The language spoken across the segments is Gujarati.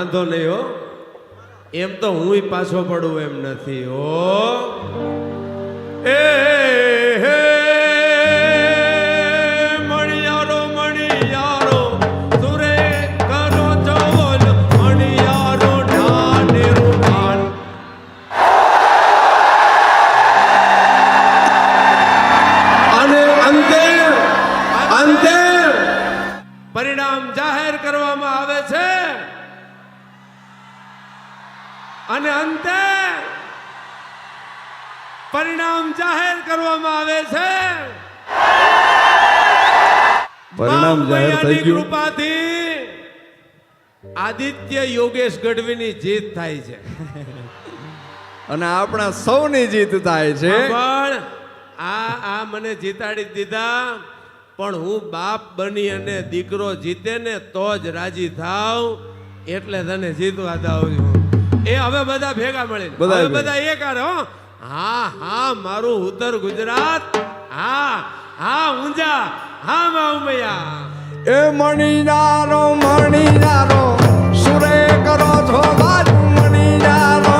વાંધો નહીં હો. એમ તો હુંય પાછો પડું એમ નથી હો. એ હે મણિયારો મણિયારો સુરે કરો ચોલ મણિયારો ઢાઢેરું ઢાળ. અને અંતે અંતે પરિણામ જાહેર કરવામાં આવે છે અને અંતે પરિણામ જાહેર કરવામાં આવે છે. પરિણામ જાહેર થઈ બાપમૈયાની ગયું. કૃપાથી આદિત્ય યોગેશ ગઢવીની જીત થાય છે. અને આપણા સૌની જીત થાય છે. પણ આ મને જીતાડી દીધા. પણ હું બાપ બની અને દીકરો જીતે ને તો જ રાજી થાવ. એટલે તને જીતવા દઉં છું. એ હવે બધા ભેગા મળીને બધા હવે બધા એક હારે હો. હા હા મારું ઉત્તર ગુજરાત. હા હા ઊંઝા. હા બાપમૈયા. એ મણિયારો સુરે કરો છો બાજુ મણિયારો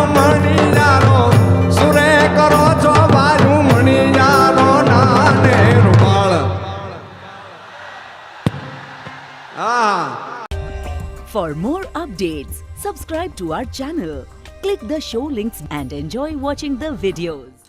સુરે કરો છો બાજુ મણિયારો નાને રૂમાળ. હા. For more updates, subscribe to our channel, click the show links and enjoy watching the videos.